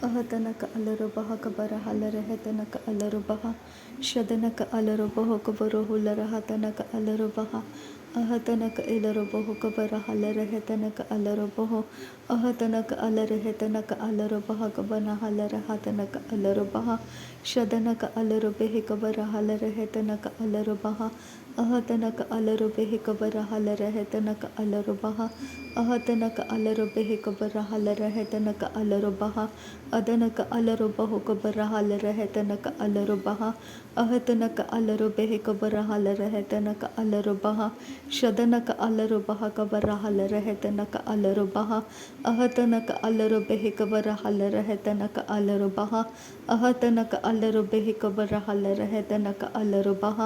ಅಹತನಕ ಅಲರುಬಹ ಕಬರ ಹಲರಹತನಕ ಅಲರುಬಹ ಶದನಕ ಅಲರುಬಹ ಕಬರು ಹುಲರಹತನಕ ಅಲರುಬಹ ಅಹತನಕ ಇಲರುಬಹು ಕಬರ ಹಲರಹತನಕ ಅಲರುಬಹು ಅಹತನಕ ಅಲರಹತನಕ ಅಲರುಬಹ ಕಬನ ಹಲರಹತನಕ ಅಲರುಬಹ ಶದನಕ ಅಲರುಬೆಹಿ ಕಬರ ಹಲರಹತನಕ ಅಲರುಬಹ ಅಹತನಕ ಅಲರುಬೆಹಿ ಕಬರ ಹಲರಹತನಕ ಅಲರುಬಹ ಅಹತನಕ ಅಲರುಬೆಹಿ ಕಬರ ಹಲರಹತನಕ ಅಲರುಬಹ ಅದನಕ ಅಲರುಬಹು ಕಬರ ಹಲರಹತನಕ ಅಲರುಬಹ ಅಹತನಕ ಅಲರುಬೆಹಿ ಕಬರ ಹಲರಹತನಕ ಅಲರುಬಹ ಶದನಕ ಅಲರುಬಹ ಕಬರ ಹಲರಹತನಕ ಅಲರುಬಹ ಅಹತನಕ ಅಲರುಬೆಹಿ ಕಬರ ಹಲರಹತನಕ ಅಲರುಬಹ ಅಹತನಕ ಅಲರುಬೆಹಿ ಕಬರ ಹಲರಹತನಕ ಅಲರುಬಹ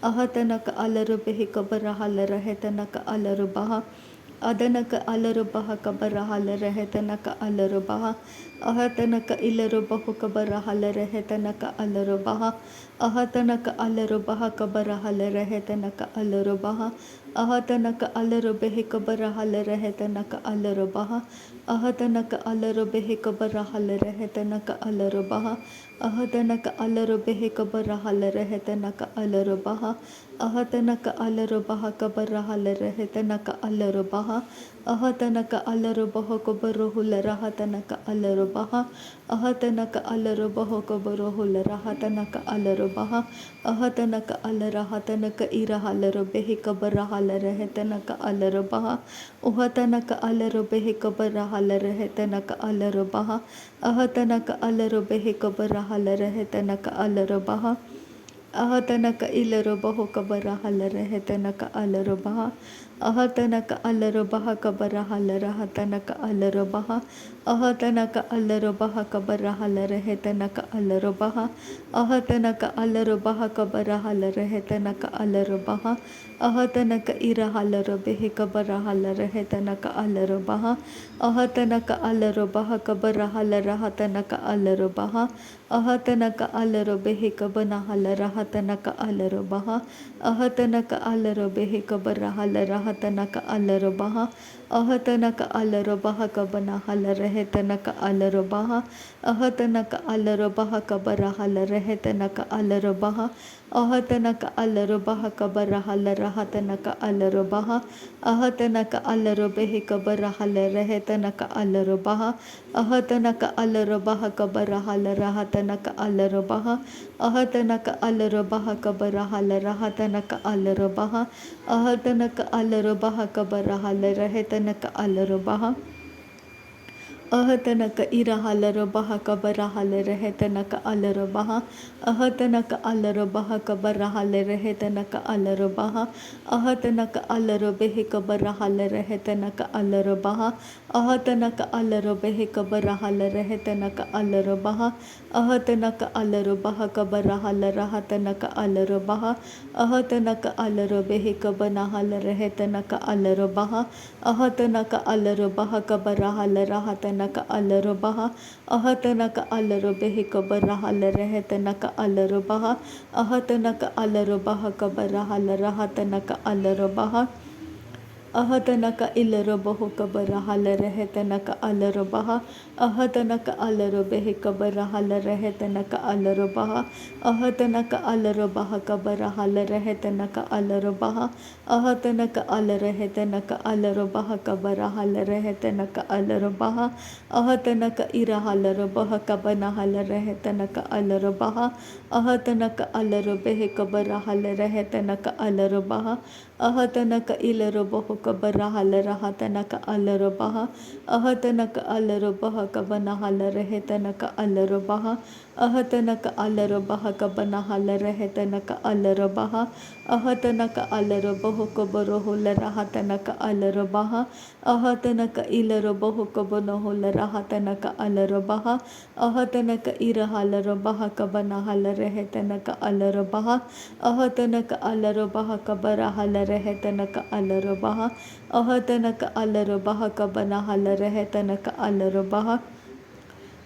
ಅಹತನಕ ಅಲರುಬೆಹಿ ಕಬರ ಹಲರಹತನಕ ಅಲರುಬಹ ಅದನಕ ಅಲರುಬಹ ಕಬರ ಹಲರಹತನಕ ಅಲರುಬಹ ಅಹತನಕ ಇಲರುಬಹು ಕಬರ ಹಲರಹತನಕ ಅಲರುಬಹ ಅಹತನಕ ಅಲರುಬಹ ಕಬರ ಹಲರಹತನಕ ಅಲರುಬಹ ಅಹತನಕ ಅಲರುಬೆಹಿ ಕಬರ ಹಲರಹತನಕ ಅಲರುಬಹ ಅಹತನಕ ಅಲರುಬೆಹಿ ಕಬರ ಹಲರಹತನಕ ಅಲರುಬಹ ಅಹತನಕ ಅಲರುಬೆಹಿ ಕಬರ ಹಲರಹತನಕ ಅಲರುಬಹ ಅಹತನಕ ಅಲರುಬಹ ಕಬರ ಹಲರಹತನಕ ಅಲರುಬಹ ಅಹತನಕ ಅಲರುಬಹ ಕಬರು ಹುಲರಹತನಕ ಅಲರುಬಹ ಅಹತನಕ ಅಲರುಬಹ ಕಬರು ಹುಲರಹತನಕ ಅಲರುಬಹ ಅಹತನಕ ಅಲರಹತನಕ ಇರ ಹಲರುಬೆಹಿ ಕಬರ ಹಲರಹತನಕ ಅಲರುಬಹ ಉಹತನಕ ಅಲರುಬೆಹಿ ಕಬರ ಹಲರಹತನಕ ಅಲರುಬಹ ಅಹತನಕ ಅಲರುಬೆಹಿ ಕಬರ ಹಲರಹತನಕ ಅಲರುಬಹ ಅಹತನಕ ಇಲರುಬಹು ಕಬರ ಹಲರಹತನಕ ಅಲರುಬಹ ಅಹತನಕ ಅಲರುಬಹ ಕಬರ ಹಲರಹತನಕ ಅಲರುಬಹ ಅಹತನಕ ಅಲರುಬಹ ಕಬರ ಹಲರಹತನಕ ಅಲರುಬಹ ಅಹತನಕ ಅಲರುಬಹ ಕಬರ ಹಲರಹತನಕ ಅಲರುಬಹ ಅಹತನಕ ಇರ ಹಲರುಬೆಹಿ ಕಬರ ಹಲರಹತನಕ ಅಲರುಬಹ ಅಹತನಕ ಅಲರುಬಹ ಕಬರ ಹಲರಹತನಕ ಅಲರುಬಹ ಅಹತನಕ ಅಲರುಬೆಹಿ ಕಬನ ಹಲರಹತನಕ ಅಲರುಬಹ ಅಹತನಕ ಅಲರುಬೆಹಿ ಕಬರ ಹಲರಹತನಕ ಅಲರುಬಹ ಅಹತನಕ ಅಲರುಬಹ ಕಬನ ಹಲರಹತನಕ ಅಲರುಬಹ ಅಹತನಕ ಅಲರುಬಹ ಕಬರ ಹಲರಹತನಕ ಅಲರುಬಹ ಅಹತನಕ ಅಲರುಬಹ ಕಬರ ಹಲರಹತನಕ ಅಲರುಬಹ ಅಹತನಕ ಅಲರುಬೆಹಿ ಕಬರ ಹಲರಹತನಕ ಅಲರುಬಹ ಅಹತನಕ ಅಲರುಬಹ ಕಬರ ಹಲರಹತನಕ ಅಲರುಬಹ ಅಹತನಕ ಅಲರುಬಹ ಕಬರ ಹಲರಹತನಕ ಅಲರುಬಹ ಅಹತನಕ ಅಲರುಬಹ ಕಬರ ಹಲರಹತನಕ ಅಲರುಬಹ ಅಹತನಕ ಇರ ಹಲರುಬಹ ಕಬರ ಹಲರಹತನಕ ಅಲರುಬಹ ಅಹತನಕ ಅಲರುಬಹ ಕಬರ ಹಲರಹತನಕ ಅಲರುಬಹ ಅಹತನಕ ಅಲರುಬೆಹಿ ಕಬರ ಹಲರಹತನಕ ಅಲರುಬಹ ಅಹತನಕ ಅಲರುಬೆಹಿ ಕಬರ ಹಲರಹತನಕ ಅಲರುಬಹ ಅಹತನಕ ಅಲರುಬಹ ಕಬರ ಹಲರಹತನಕ ಅಲರುಬಹ ಅಹತನಕ ಅಲರುಬೆಹಿ ಕಬನ ಹಲರಹತನಕ ಅಲರುಬಹ ಅಹತನಕ ಅಲರುಬಹ ಕಬರ ಹಲರಹತನಕ ಅಲರುಬಹ ಅಹತನಕ ಅಲರುಬೆಹಿ ಕಬರ ಹಲರಹತನಕ ಅಲರುಬಹ ಅಹತನಕ ಅಲರುಬಹ ಕಬರ ಹಲರಹತನಕ ಅಲರುಬಹ ಅಹತನಕ ಇಲರುಬಹು ಕಬರ ಹಲರಹತನಕ ಅಲರುಬಹ ಅಹತನಕ ಅಲರುಬೆಹಿ ಕಬರ ಹಲರಹತನಕ ಅಲರುಬಹ ಅಹತನಕ ಅಲರುಬಹ ಕಬರ ಹಲರಹತನಕ ಅಲರುಬಹ ಅಹತನಕ ಅಲರಹತನಕ ಅಲರುಬಹ ಕಬರ ಹಲರಹತನಕ ಅಲರುಬಹ ಅಹತನಕ ಇರ ಹಲರುಬಹ ಕಬನ ಹಲರಹತನಕ ಅಲರುಬಹ ಅಹತನಕ ಅಲರುಬೆಹಿ ಕಬರ ಹಲರಹತನಕ ಅಲರುಬಹ ಅಹತನಕ ಇಲರುಬಹು ಕಬರ ಹಲರಹತನಕ ಅಲರುಬಹ ಅಹತನಕ ಅಲರುಬಹ ಕಬನ ಹಲರಹತನಕ ಅಲರುಬಹ ಅಹತನಕ ಅಲರುಬಹ ಕಬನ ಹಲರಹತನಕ ಅಲರುಬಹ ಅಹತನಕ ಅಲರುಬಹು ಕಬರು ಹುಲರಹತನಕ ಅಲರುಬಹ ಅಹತನಕ ಇಲರುಬಹು ಕಬನ ಹುಲರಹತನಕ ಅಲರುಬಹ ಅಹತನಕ ಇರ ಹಲರುಬಹ ಕಬನ ಹಲರಹತನಕ ಅಲರುಬಹ ಅಹತನಕ ಅಲರುಬಹ ಕಬರ ಹಲರಹತನಕ ಅಲರುಬಹ ಅಹತನಕ ಅಲರುಬಹ ಕಬನ ಹಲರಹತನಕ ಅಲರುಬಹ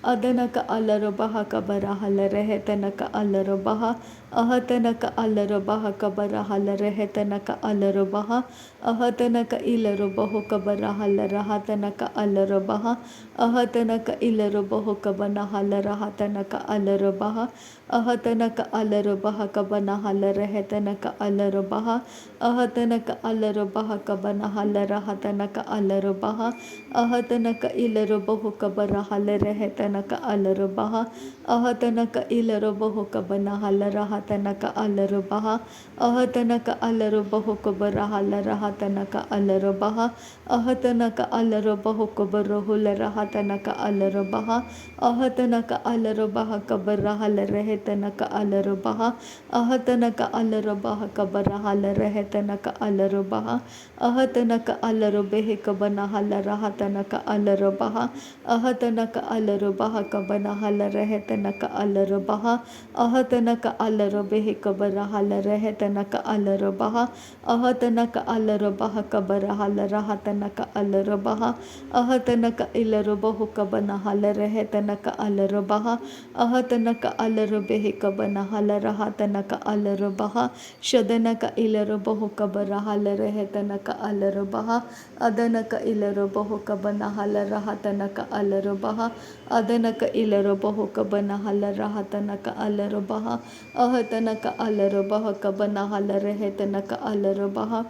Adanaka Alarabaha Kabarahala Rehetanaka Alarabaha Ahatanaka Alarabaha Kabarahala Rehetanaka Alarabaha Ahatanaka Ilarubahu Kabarahala Rahatanaka Alarabaha Ahatanaka Ilarubahu Kabanahala Rahatanaka Alarabaha Ahatanaka Alarabaha Kabanahala Rehetanaka Alarabaha Ahatanaka Alarabaha Kabanahala Rahatanaka Alarabaha Ahatanaka Ilarubahu Kabarahala Rehetanaka Alarabaha Ahatanaka Ilarubahu Kabanahala Rahatanaka Alarabaha Ahatanaka Alarabahu Kabarahala Rahatanaka Alarabaha Ahatanaka Alarabahu Kabarahula Rahatanaka Alarabaha Ahatanaka Alarabaha Kabarahala Rehetanaka Alarabaha Ahatanaka Alarabaha Kabarahala Rehetanaka Alarabaha Ahatanaka Alarabehe Kabanahala Rahatanaka Alarabaha Ahatanaka Alarabaha Kabanahala Rehetanaka Alarabaha Ahatanaka Alarabehe Kabarahala Rehetanaka Alarabaha Ahatanaka Alarabaha Kabarahala Rahatanaka Alarabaha Ahatanaka Ilarabahu Kabanahala Rehetanaka Alarabaha Ahatanaka Alarabehe Kabanahala Rahatanaka Alarabaha Shadanaka Ilarabahu Kabarahala Rehetanaka Alarabaha Adanaka Ilarabahu Kabanahala Rahatanaka Alarabaha Adanaka Ilarabahu Kabanahala Rahatanaka Alarabaha Ahatanaka Alarabaha Kabanahala Rehetanaka Alarabaha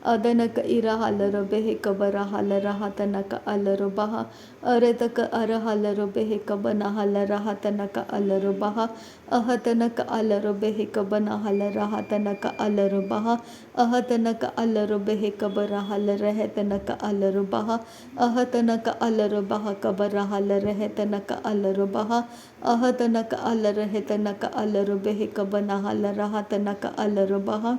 Adanaka Irahalarabehe Kabarahala Rahatanaka Alarabaha Aretaka Arahalarabehe Kabanahala Rahatanaka Alarabaha Ahatanaka Alarabehe Kabanahala Rahatanaka Alarabaha Ahatanaka Alarabehe Kabarahala Rehetanaka Alarabaha Ahatanaka Alarabaha Kabarahala Rehetanaka Alarabaha Ahatanaka Alarahetanaka Alarabehe Kabanahala Rahatanaka Alarabaha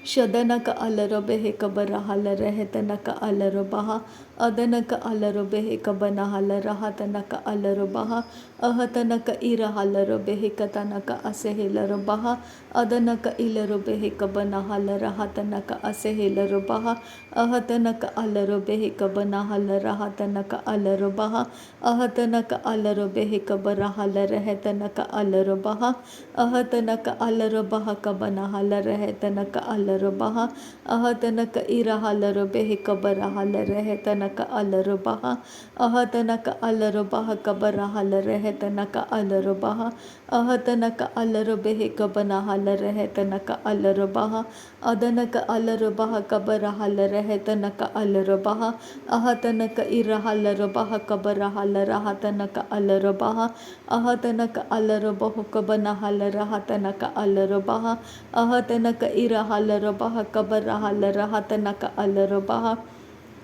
Shadanaka Alarabehe Kabarahala Rehetanaka Alarabaha Adanaka Alarabehe Kabanahala Rahatanaka Alarabaha Ahatanaka Irahalarabehe Katanaka Asehilarabaha Adanaka Ilarabehe Kabanahala Rahatanaka Asehilarabaha Ahatanaka Alarabehe Kabanahala Rahatanaka Alarabaha Ahatanaka Alarabehe Kabarahala Rehetanaka Alarabaha Ahatanaka Alarabaha Kabanahala Rehetanaka Alarabaha Ahatanaka Irahalarabehe Kabarahala Rehetanaka Alarabaha Ahatanaka Alarabaha Kabarahala Rehetanaka Alarabaha Ahatanaka Alarabehe Kabanahala Rehetanaka Alarabaha Adanaka Alarabaha Kabarahala Rehetanaka Alarabaha Ahatanaka Irahalarabaha Kabarahala Rahatanaka Alarabaha Ahatanaka Alarabahu Kabanahala Rahatanaka Alarabaha Ahatanaka Irahalarabaha Kabarahala Rahatanaka Alarabaha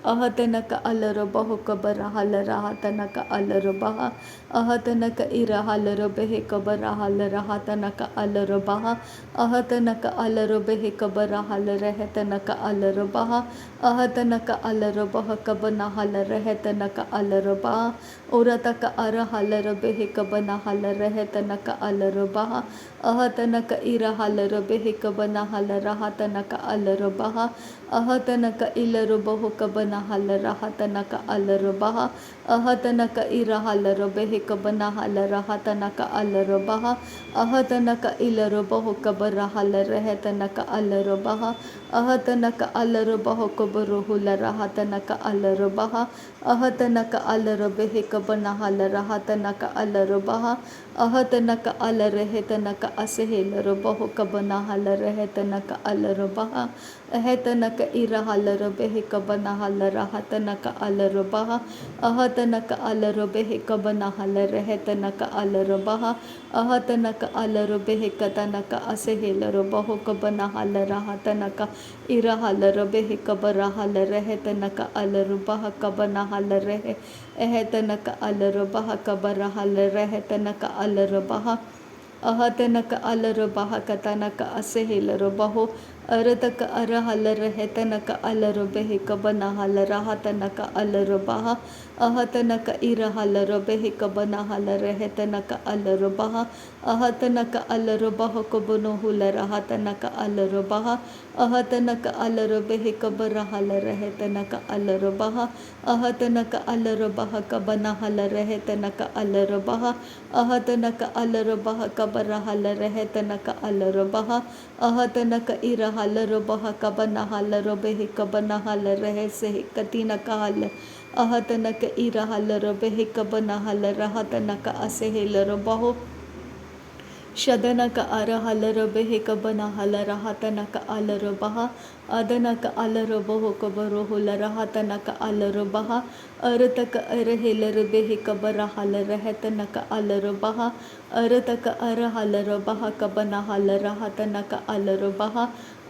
Ahatanaka Alarabahu Kabarahala Rahatanaka Alarabaha Ahatanaka Irahalarabehe Kabarahala Rahatanaka Alarabaha Ahatanaka Alarabehe Kabarahala Rehetanaka Alarabaha Ahatanaka Alarabaha Kabanahala Rehetanaka Alarabaha Urataka Arahalarabehe Kabanahala Rehetanaka Alarabaha Ahatanaka Irahalarabehe Kabanahala Rahatanaka Alarabaha Ahatanaka Ilarabahu Kabanahala Rahatanaka Alarabaha Ahatanaka Irahalarabehe Kabanahala Rahatanaka Alarabaha Ahatanaka Ilarabahu Kabarahala Rehetanaka Alarabaha Ahatanaka Alarabahu Kabaruhula Rahatanaka Alarabaha Ahatanaka Alarabehe Kabanahala Rahatanaka Alarabaha Ahatanaka Alarehetanaka Asehilarabahu Kabanahala Rehetanaka Alarabaha Ahatanaka Irahalarabehe Kabanahala Rahatanaka Alarabaha Ahatanaka Alarabehe Kabanahala Rehetanaka Alarabaha Ahatanaka Alarabehe Katanaka Asehilarabahu Kabanahala Rahatanaka Irahalarabehe Kabarahala Rehetanaka Alarabaha Kabanahala Rehe Ehetanaka Alarabaha Kabarahala Rehetanaka Alarabaha Ahatanaka Alarabaha Katanaka Asehilarabahu अरतक अरहल रहतनक अलर बेहक बनहल रहतनक अलर बहा अहतनक इरहल बेहक बनहल रहतनक अलर बहा अहतनक अलर बहक बनहुल रहतनक अलर बहा अहतनक अलर बेहक बरहल रहतनक अलर बहा अहतनक अलर बहक बनहल रहतनक अलर बहा अहतनक अलर बहक बरहल रहतनक अलर बहा अहतनक इरहल बहक बनहल बेहक बनहल रह से कतिनक हल अहतनक इरहल बेहक बनहल रहतनक असेहल बहो शदनक अरहल बेहक बनहल रहतनक अलर बहा अदनक अलर बहोक बरोहुल रहतनक अलर बहा अरतक अरहेलर बेहक बरहल रहतनक अलर बहा अरतक अरहल बहक बनहल रहतनक अलर बहा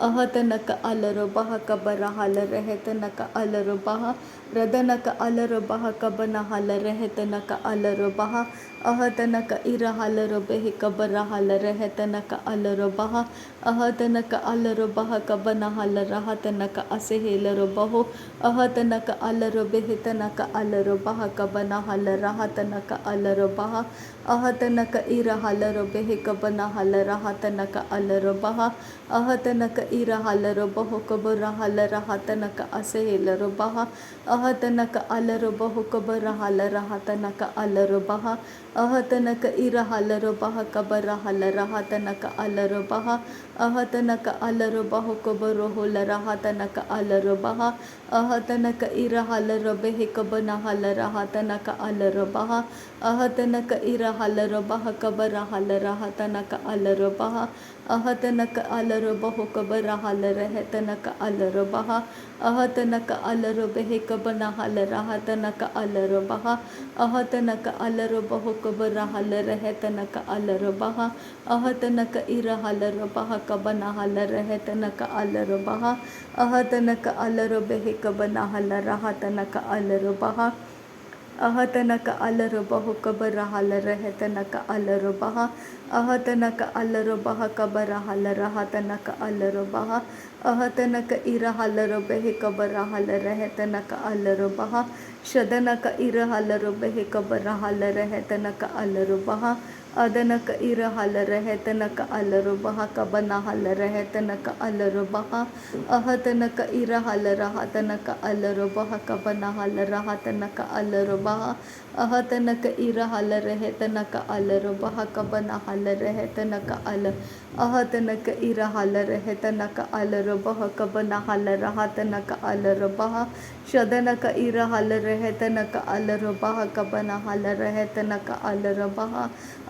अहतनक अलर बहक बरहल रहतनक अलर बहा रदनक अलर बहक बनहल रहतनक अलर बहा अहतनक इरहल बेहक बरहल रहतनक अलर बहा अहतनक अलर बहक बनहल रहतनक असेहलर बहो अहतनक अलर बेहतनक अलर बहक बनहल रहतनक अलर बहा अहतनक इरहल बेहक बनहल रहतनक अलर बहा अहतनक इरहल बहोक बरहल रहतनक असेहलर बहा अहतनक अलर बहोक बरहल रहतनक अलर बहा अहतनक इरहल बहक बरहल रहतनक अलर बहा अहतनक अलर बहोक बरोहुल रहतनक अलर बहा अहतनक इरहल बेहक बनहल रहतनक अलर बहा अहतनक इरहल बहक बरहल रहतनक अलर बहा अहतनक अलर बहोक बरहल रहतनक अलर बहा अहतनक अलर बेहक बनहल रहतनक अलर बहा अहतनक अलर बहोक बरहल रहतनक अलर बहा अहतनक इरहल बहक बनहल रहतनक अलर बहा अहतनक अलर बेहक बनहल रहतनक अलर बहा अहतनक अलर बहोक बरहल रहतनक अलर बहा अहतनक अलर बहक बरहल रहतनक अलर बहा अहतनक इरहल बेहक बरहल रहतनक अलर बहा शदनक इरहल बेहक बरहल रहतनक अलर बहा अदनक इरहल रहतनक अलर बहक बनहल रहतनक अलर बहा अहतनक इरहल रहतनक अलर बहक बनहल रहतनक अलर बहा अहतनक इरहल रहतनक अलर बहक बनहल रहतनक अलर अहतनक इरहल रहतनक अलर बहक बनहल रहतनक अलर बहा शदनक इरहल रहतनक अलर बहक बनहल रहतनक अलर बहा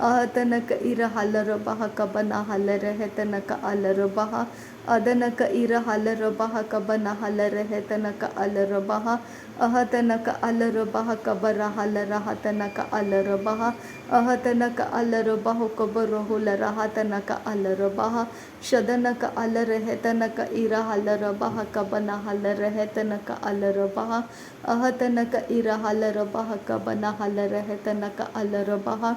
अहतनक इरहल बहक बनहल रहतनक अलर बहा अदनक इरहल बहक बनहल रहतनक अलर बहा अहतनक अलर बहक बरहल रहतनक अलर बहा अहतनक अलर बहोक बरोहुल रहतनक अलर बहा शदनक अलर रहतनक इरहल बहक बनहल रहतनक अलर बहा अहतनक इरहल बहक बनहल रहतनक अलर बहा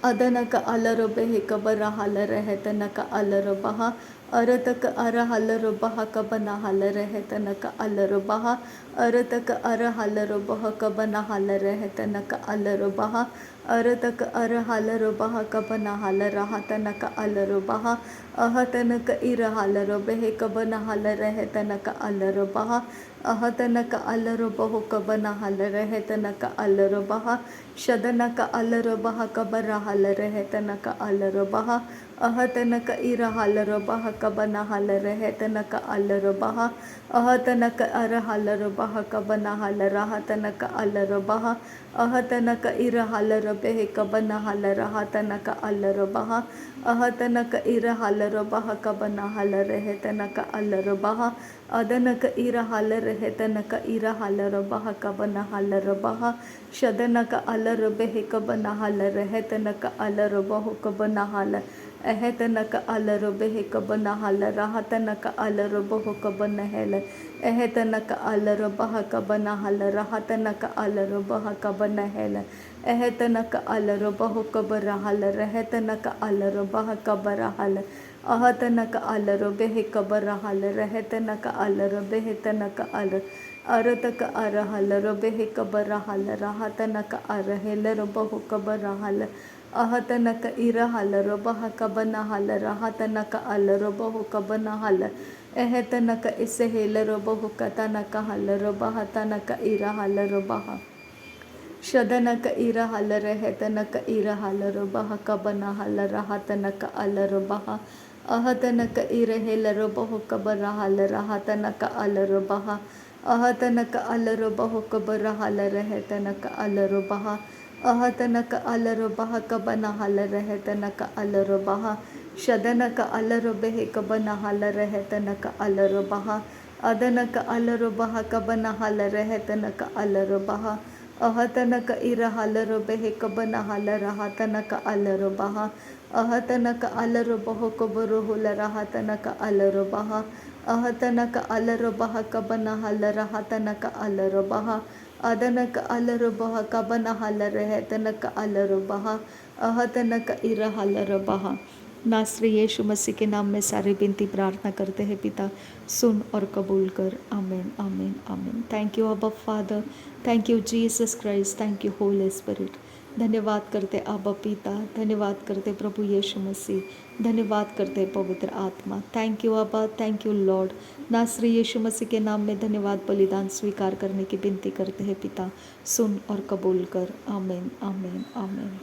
अदनक अलर बेहक बरहल रहतनक अलर बहा अरतक अरहल बहक बनहल रहतनक अलर बहा अरतक अरहल बहक बनहल रहतनक अलर बहा अरतक अरहल बहक बनहल रहतनक अलर बहा अहतनक इरहल बेहक बनहल रहतनक अलर बहा अहतनक अलर बहोक बनहल रहतनक अलर बहा शदनक अलर बहक बरहल रहतनक अलर बहा अहतनक इरहल बहक बनहल रहतनक अलर बहा अहतनक अरहल बहक बनहल रहतनक अलर बहा अहतनक इरहल बेहक बनहल रहतनक अलर बहा अहतनक इरहल बहक बनहल रहतनक अलर बहा अदनक इरहल रहतनक इरहल बहक बनहल बहा शदनक अलर बेहक बनहल रहतनक अलर बहोक बनहल अहतनक अलर बेहक बनहल रहतनक अलर बहोक बनहल अहतनक अलर बहक बनहल रहतनक अलर बहक बनहल अहतनक अलर बहोक बरहल रहतनक अलर बहक बरहल अह तनक अलर बेह कबर हल रह तनक अलर बेह तनक अल अर तक अर हलर बेह कबर हल रहा तनक अर हेलर बहु कबर हल अह तनक इर हलर बह कबन हल रहा तनक अलर बहु कबन हल एह तनक इस हेलर बहु कतनक हलर बह तनक इर हलर बह शदनक इर हलर है तनक इर हलर बह कबन हल रहा तनक अलर बह अह तनक इर हेलर बहु कबर हल रहा तनक अलर बह अह तनक अलर बहु कबर हल रह तनक अलर बह अह तनक अलर बह कबन हल रह तनक अलर बह शदनक अलर बेह कबन हल रह तनक अलर बह अदनक अलर बह कबन हल रह तनक अलर बह अह तनक इर हलर बेह कबन हल रहा तनक अलर बह अह तनक अलर बहु कबर हुल रहा तनक अलर बह अह तनक अलर बह कबन हल रहा तनक अलर बह अदनक अलर बह कबन हल रह तनक अलर बह अह तनक इर हलर बह। नासरी यीशु मसीह के नाम में सारी विनती प्रार्थना करते हैं पिता, सुन और कबूल कर। आमीन आमीन आमीन। थैंक यू अब्बा father, thank you Jesus Christ, thank you Holi spirit. धन्यवाद करते अब्बा पिता, धन्यवाद करते प्रभु यीशु मसीह, धन्यवाद करते पवित्र आत्मा। थैंक यू अब्बा, थैंक यू लॉर्ड। नासरी यीशु मसीह के नाम में धन्यवाद बलिदान स्वीकार करने की विनती करते हैं पिता, सुन और कबूल कर। आमीन आमीन आमीन।